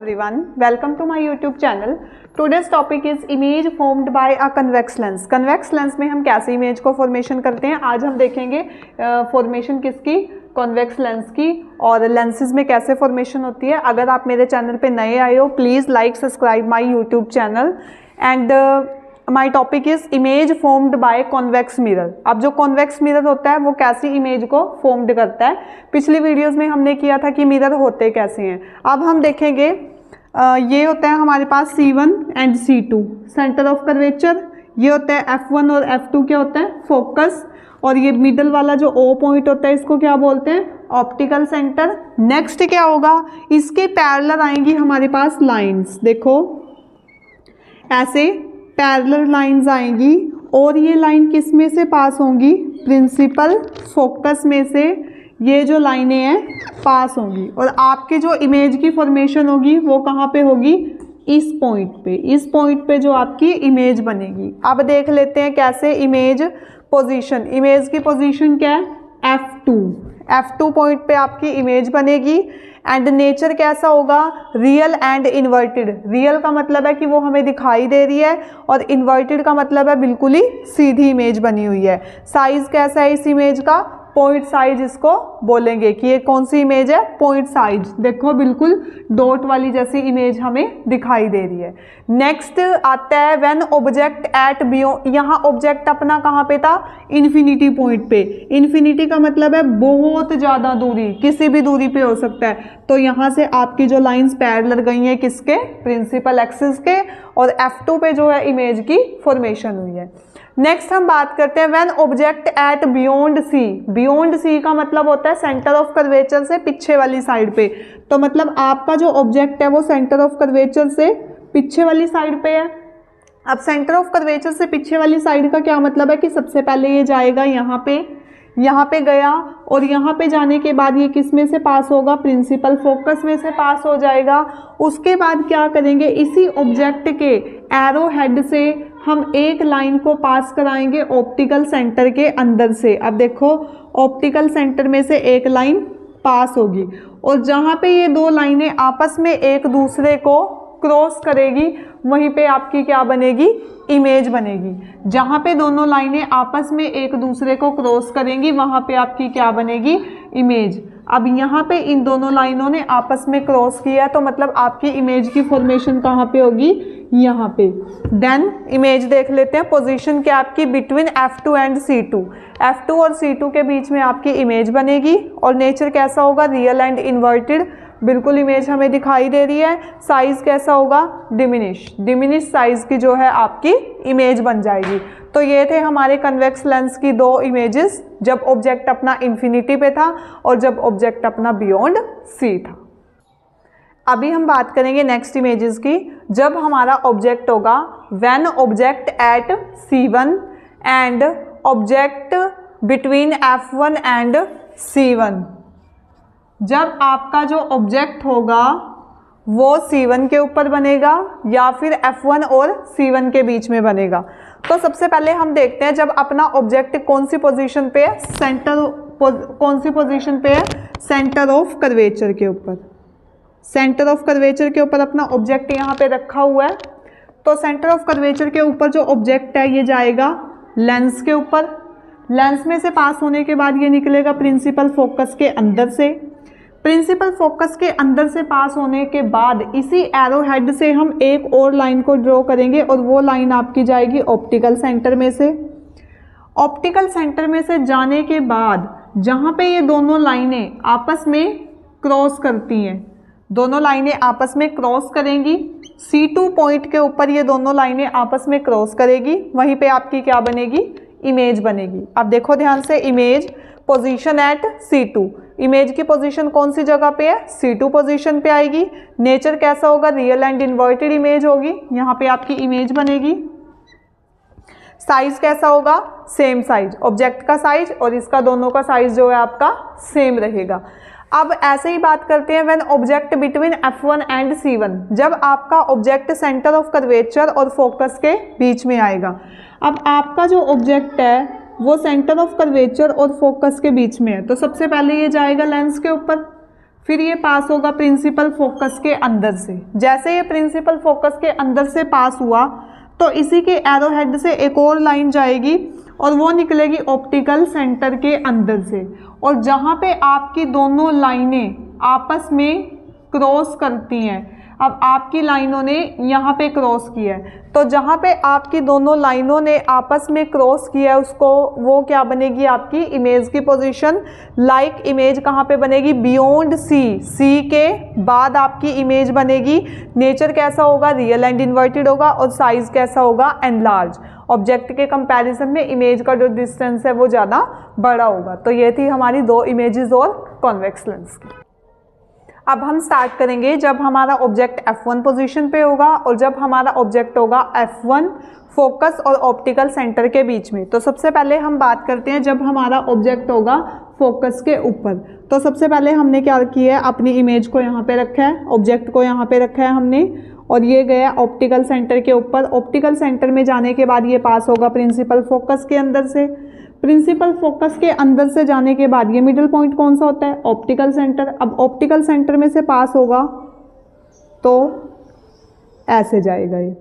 Everyone, welcome to my YouTube channel. Today's topic is image formed by a convex lens. Convex lens में हम कैसे image को formation करते हैं, आज हम देखेंगे फॉर्मेशन किसकी, कॉन्वेक्स लेंस की, और लेंसेज में कैसे फॉर्मेशन होती है। अगर आप मेरे चैनल पे नए आए हो, please like subscribe my YouTube channel. And my topic is image formed by convex mirror. अब जो कॉन्वेक्स मिरर होता है वो कैसी इमेज को फॉर्म्ड करता है। पिछली वीडियोस में हमने किया था कि मिरर होते कैसे हैं। अब हम देखेंगे ये होता है हमारे पास C1 and C2 centre of curvature. ये होता है F1 और F2 क्या होता है, फोकस। और ये मिडल वाला जो O पॉइंट होता है इसको क्या बोलते हैं, ऑप्टिकल सेंटर। नेक्स्ट क्या होगा, इसके पैरेलल आएंगी हमारे पास लाइंस। देखो ऐसे पैरेलल लाइंस आएंगी और ये लाइन किस में से पास होंगी, प्रिंसिपल फोकस में से ये जो लाइनें हैं पास होंगी। और आपकी जो इमेज की फॉर्मेशन होगी वो कहाँ पे होगी, इस पॉइंट पे। इस पॉइंट पे जो आपकी इमेज बनेगी। अब देख लेते हैं कैसे इमेज पोजीशन। इमेज की पोजीशन क्या है, F2 पॉइंट पे आपकी इमेज बनेगी। एंड नेचर कैसा होगा, रियल एंड इन्वर्टेड। रियल का मतलब है कि वो हमें दिखाई दे रही है, और इन्वर्टेड का मतलब है बिल्कुल ही सीधी इमेज बनी हुई है। साइज कैसा है इस इमेज का, पॉइंट साइज इसको बोलेंगे कि ये कौन सी इमेज है, पॉइंट साइज। देखो बिल्कुल डॉट वाली जैसी इमेज हमें दिखाई दे रही है। नेक्स्ट आता है व्हेन ऑब्जेक्ट एट बियॉन्ड। यहाँ ऑब्जेक्ट अपना कहाँ पे था, इन्फिनिटी पॉइंट पे। इन्फिनिटी का मतलब है बहुत ज़्यादा दूरी, किसी भी दूरी पे हो सकता है। तो यहाँ से आपकी जो लाइंस पैरेलल गई हैं किसके, प्रिंसिपल एक्सिस के, और F2 पे जो है इमेज की फॉर्मेशन हुई है। नेक्स्ट हम बात करते हैं when object at beyond c. Beyond c का मतलब होता है सेंटर ऑफ कर्वेचर से पीछे वाली साइड पे। तो मतलब आपका जो ऑब्जेक्ट है वो सेंटर ऑफ कर्वेचर से पीछे वाली साइड पे है। अब सेंटर ऑफ कर्वेचर से पीछे वाली साइड का क्या मतलब है कि सबसे पहले ये जाएगा यहाँ पे गया, और यहाँ पे जाने के बाद ये किस में से पास होगा, प्रिंसिपल फोकस में से पास हो जाएगा। उसके बाद क्या करेंगे, इसी ऑब्जेक्ट के एरो हेड से हम एक लाइन को पास कराएंगे ऑप्टिकल सेंटर के अंदर से। अब देखो ऑप्टिकल सेंटर में से एक लाइन पास होगी, और जहाँ पे ये दो लाइनें आपस में एक दूसरे को क्रॉस करेगी वहीं पे आपकी क्या बनेगी, इमेज बनेगी। जहाँ पे दोनों लाइनें आपस में एक दूसरे को क्रॉस करेंगी वहाँ पे आपकी क्या बनेगी, इमेज। अब यहाँ पे इन दोनों लाइनों ने आपस में क्रॉस किया तो मतलब आपकी इमेज की फॉर्मेशन कहाँ पे होगी, यहाँ पे। देन इमेज देख लेते हैं, पोजीशन क्या आपकी between F2 and C2। F2 और C2 के बीच में आपकी इमेज बनेगी, और नेचर कैसा होगा, रियल एंड इन्वर्टेड। बिल्कुल इमेज हमें दिखाई दे रही है। साइज कैसा होगा, डिमिनिश साइज की जो है आपकी इमेज बन जाएगी। तो ये थे हमारे कन्वेक्स लेंस की दो इमेजेस, जब ऑब्जेक्ट अपना इन्फिनिटी पे था और जब ऑब्जेक्ट अपना बियॉन्ड C था। अभी हम बात करेंगे नेक्स्ट इमेजेस की, जब हमारा ऑब्जेक्ट होगा when object eight C1 and object between F1 and C1। जब आपका जो ऑब्जेक्ट होगा वो C1 के ऊपर बनेगा या फिर F1 और C1 के बीच में बनेगा। तो सबसे पहले हम देखते हैं जब अपना ऑब्जेक्ट कौन सी पोजीशन पे है, कौन सी पोजीशन पे है, सेंटर ऑफ कर्वेचर के ऊपर। सेंटर ऑफ कर्वेचर के ऊपर अपना ऑब्जेक्ट यहाँ पे रखा हुआ है। तो सेंटर ऑफ कर्वेचर के ऊपर जो ऑब्जेक्ट है ये जाएगा लेंस के ऊपर। लेंस में से पास होने के बाद ये निकलेगा प्रिंसिपल फोकस के अंदर से। प्रिंसिपल फोकस के अंदर से पास होने के बाद इसी एरो हेड से हम एक और लाइन को ड्रॉ करेंगे, और वो लाइन आपकी जाएगी ऑप्टिकल सेंटर में से। ऑप्टिकल सेंटर में से जाने के बाद जहाँ पे ये दोनों लाइनें आपस में क्रॉस करती हैं, दोनों लाइनें आपस में क्रॉस करेंगी, C2 पॉइंट के ऊपर ये दोनों लाइनें आपस में क्रॉस करेगी, वहीं पे आपकी क्या बनेगी, इमेज बनेगी। अब देखो ध्यान से, image position at C2। Image की पोजीशन कौन सी जगह पे है, C2 पोजीशन पे आएगी। नेचर कैसा होगा, रियल एंड इन्वर्टेड इमेज होगी, यहाँ पे आपकी इमेज बनेगी। साइज कैसा होगा, सेम साइज, ऑब्जेक्ट का साइज और इसका दोनों का साइज जो है आपका सेम रहेगा। अब ऐसे ही बात करते हैं when object between F1 and C1। जब आपका ऑब्जेक्ट सेंटर ऑफ कर्वेचर और फोकस के बीच में आएगा। अब आपका जो ऑब्जेक्ट है वो सेंटर ऑफ कर्वेचर और फोकस के बीच में है, तो सबसे पहले ये जाएगा लेंस के ऊपर, फिर ये पास होगा प्रिंसिपल फोकस के अंदर से। जैसे ये प्रिंसिपल फोकस के अंदर से पास हुआ तो इसी के एरो हेड से एक और लाइन जाएगी और वो निकलेगी ऑप्टिकल सेंटर के अंदर से, और जहाँ पे आपकी दोनों लाइनें आपस में क्रॉस करती हैं, अब आपकी लाइनों ने यहाँ पे क्रॉस किया है, तो जहाँ पे आपकी दोनों लाइनों ने आपस में क्रॉस किया है उसको, वो क्या बनेगी आपकी इमेज की पोजीशन। लाइक इमेज कहाँ पे बनेगी, बियॉन्ड सी, सी के बाद आपकी इमेज बनेगी। नेचर कैसा होगा, रियल एंड इन्वर्टेड होगा, और साइज कैसा होगा, एनलार्ज। ऑब्जेक्ट के कंपैरिजन में इमेज का जो डिस्टेंस है वो ज़्यादा बड़ा होगा। तो ये थी हमारी दो इमेजेस और कॉन्वेक्स लेंस की। अब हम स्टार्ट करेंगे जब हमारा ऑब्जेक्ट F1 पोजीशन पे होगा और जब हमारा ऑब्जेक्ट होगा F1 फोकस और ऑप्टिकल सेंटर के बीच में। तो सबसे पहले हम बात करते हैं जब हमारा ऑब्जेक्ट होगा फोकस के ऊपर। तो सबसे पहले हमने क्या किया है, अपनी इमेज को यहाँ पे रखा है, ऑब्जेक्ट को यहाँ पे रखा है हमने, और ये गया ऑप्टिकल सेंटर के ऊपर। ऑप्टिकल सेंटर में जाने के बाद ये पास होगा प्रिंसिपल फोकस के अंदर से। प्रिंसिपल फोकस के अंदर से जाने के बाद ये मिडिल पॉइंट कौन सा होता है, ऑप्टिकल सेंटर। अब ऑप्टिकल सेंटर में से पास होगा तो ऐसे जाएगा ये।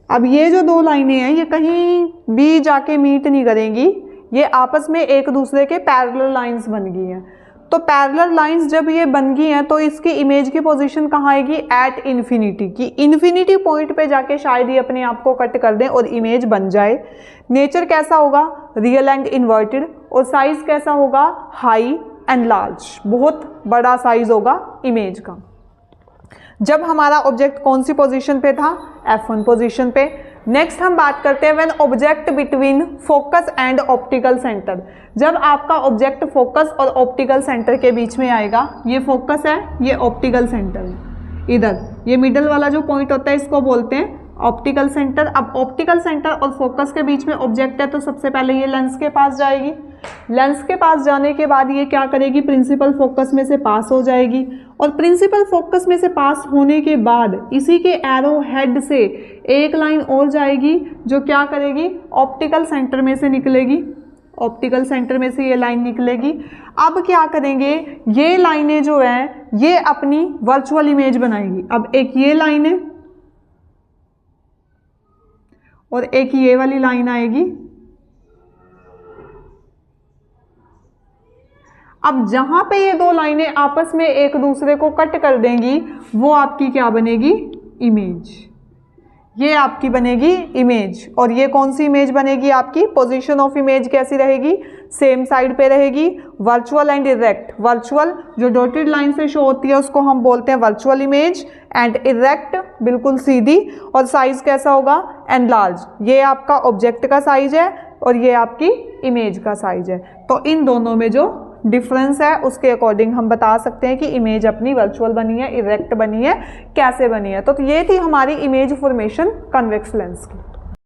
अब ये जो दो लाइनें हैं ये कहीं भी जाके मीट नहीं करेंगी, ये आपस में एक दूसरे के पैरेलल लाइंस बन गई हैं। तो पैरेलल लाइंस जब ये बन गई हैं तो इसकी इमेज की पोजीशन कहाँ आएगी, एट इन्फिनिटी की। इन्फिनिटी पॉइंट पे जाके शायद ये अपने आप को कट कर दें और इमेज बन जाए। नेचर कैसा होगा, रियल एंड इन्वर्टेड, और साइज कैसा होगा, हाई एंड लार्ज, बहुत बड़ा साइज होगा इमेज का। जब हमारा ऑब्जेक्ट कौन सी पोजीशन पे था, F1 पोजीशन पे। नेक्स्ट हम बात करते हैं when object between focus and optical centre. जब आपका ऑब्जेक्ट फोकस और ऑप्टिकल सेंटर के बीच में आएगा, ये फोकस है, ये ऑप्टिकल सेंटर है, इधर ये मिडल वाला जो पॉइंट होता है इसको बोलते हैं ऑप्टिकल सेंटर। अब ऑप्टिकल सेंटर और फोकस के बीच में ऑब्जेक्ट है तो सबसे पहले ये लेंस के पास जाएगी। लेंस के पास जाने के बाद ये क्या करेगी, प्रिंसिपल फोकस में से पास हो जाएगी, और प्रिंसिपल फोकस में से पास होने के बाद इसी के एरो हेड से एक लाइन और जाएगी जो क्या करेगी, ऑप्टिकल सेंटर में से निकलेगी। ऑप्टिकल सेंटर में से ये लाइन निकलेगी। अब क्या करेंगे, ये लाइनें जो हैं ये अपनी वर्चुअल इमेज बनाएंगी। अब एक ये लाइन है और एक ये वाली लाइन आएगी। अब जहां पे ये दो लाइनें आपस में एक दूसरे को कट कर देंगी वो आपकी क्या बनेगी, इमेज। ये आपकी बनेगी इमेज। और ये कौन सी इमेज बनेगी आपकी, पोजीशन ऑफ इमेज कैसी रहेगी, सेम साइड पे रहेगी। वर्चुअल एंड इरेक्ट, वर्चुअल जो डॉटेड लाइन से शो होती है उसको हम बोलते हैं वर्चुअल इमेज, एंड इरेक्ट बिल्कुल सीधी। और साइज कैसा होगा, एनलार्ज। ये आपका ऑब्जेक्ट का साइज है और ये आपकी इमेज का साइज है। तो इन दोनों में जो डिफरेंस है उसके अकॉर्डिंग हम बता सकते हैं कि इमेज अपनी वर्चुअल बनी है, इरेक्ट बनी है, कैसे बनी है। तो ये थी हमारी इमेज फॉर्मेशन कन्वेक्स लेंस की।